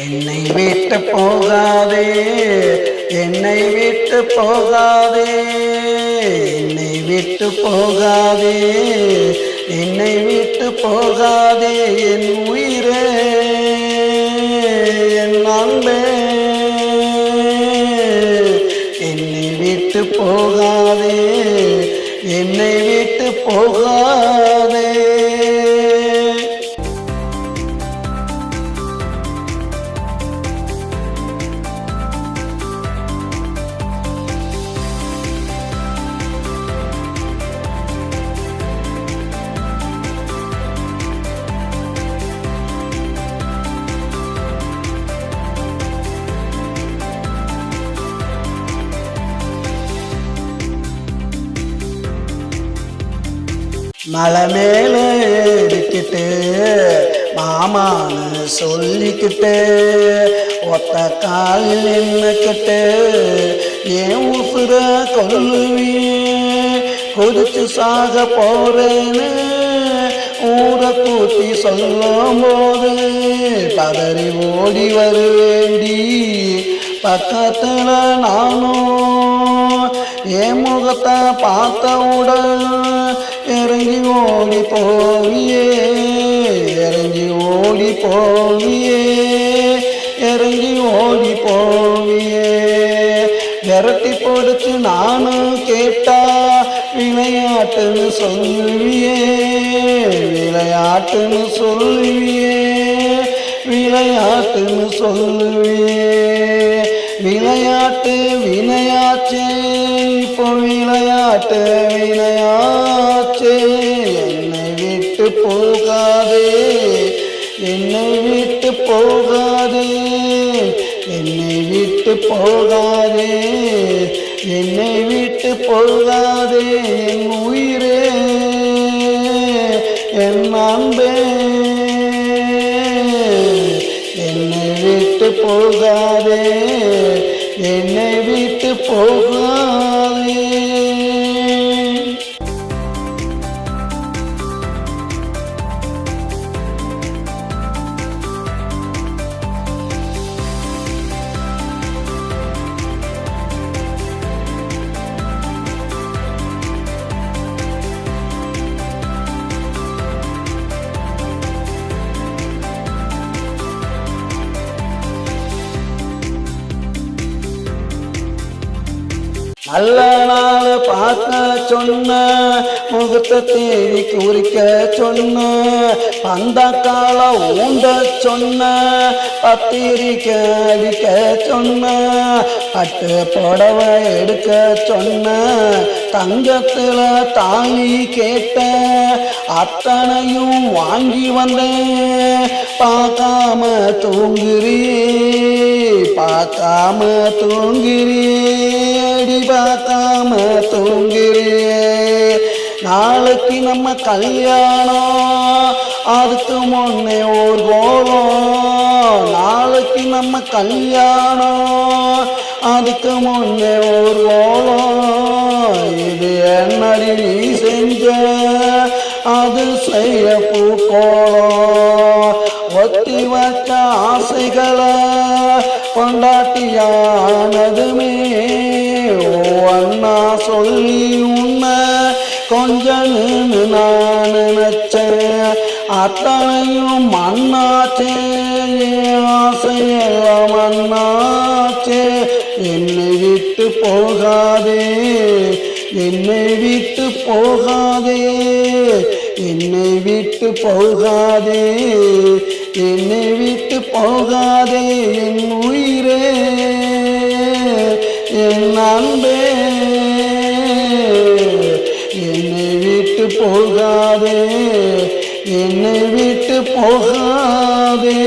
என்னை விட்டு போகாதே, என்னை விட்டு போகாதே, என்னை விட்டு போகாதே, என்னை விட்டு போகாதே, என் உயிரே, என் அன்பே, என்னை விட்டு போகாதே, என்னை விட்டு போகாதே. மலை மேல ஏறிக்கிட்டு மாமான்னு சொல்லிக்கிட்டு ஒத்த காலில் நின்னுக்கிட்டு ஏன் உசுர கொல்லுவியே, கொதிச்சு சாக போறேன்னு ஊரை கூட்டி சொல்லும் போது பதறி ஓடி வருவேண்டி. பக்கத்துல நானும் என் முகத்தை பார்த்தவுடன் இறங்கி ஓடி போவியே, இறங்கி ஓடி போவியே, இறங்கி ஓடி போவியே. விரட்டி போடுச்சு நானும் கேட்டா விளையாட்டுன்னு சொல்லுவியே, விளையாட்டுன்னு சொல்லுவியே, விளையாட்டுன்னு சொல்லுவியே. விளையாட்டு வினையாச்சே, இப்போ விளையாட்டு வினையாச்சே. என்னை விட்டு போகாதே, என்னை விட்டு போகாதே, என்னை விட்டு போகாதே, என்னை விட்டு போகாதே, என் உயிரே, என் அன்பே, என்னை விட்டு போகாதே, என்னை விட்டு போகாதே. நல்ல நாள் பார்க்க சொன்ன, முகத்தை தேடி குறிக்க சொன்ன, அந்த கால ஊண்ட சொன்ன, பத்திரிக்கை அடிக்க சொன்ன, பட்டு புடவை எடுக்க சொன்ன, தங்கத்துல தாலி கேட்ட, அத்தனையும் வாங்கி வந்தேன். பார்க்காம தூங்குறியே, பார்க்காம தூங்குறியே, பார்க்காம தூங்குறியே. நாளைக்கு நம்ம கல்யாணம், அதுக்கு முன்னே ஒரு கோலம். நாளைக்கு நம்ம கல்யாணம், அதுக்கு முன்னே ஒரு கோலம். இது என்னடி நீ செஞ்ச, அது செய்ய பூக்கோளம். ஒத்தி வச்ச ஆசைகளை கொண்டாட்டியானதுமே அண்ணா சொல்லி உன்னை கொஞ்சன்னு நான் நினைச்சேன். அத்தனையும் மண்ணாச்சே, ஆசையெல்லாம் மண்ணாச்சே. என்னை விட்டு போகாதே, என்னை விட்டு போகாதே, என்னை விட்டு போகாதே, என்னை விட்டு போகாதே, என் உயிரே, என் அன்பே, என்னை விட்டு போகாதே, என்னை விட்டு போகாதே.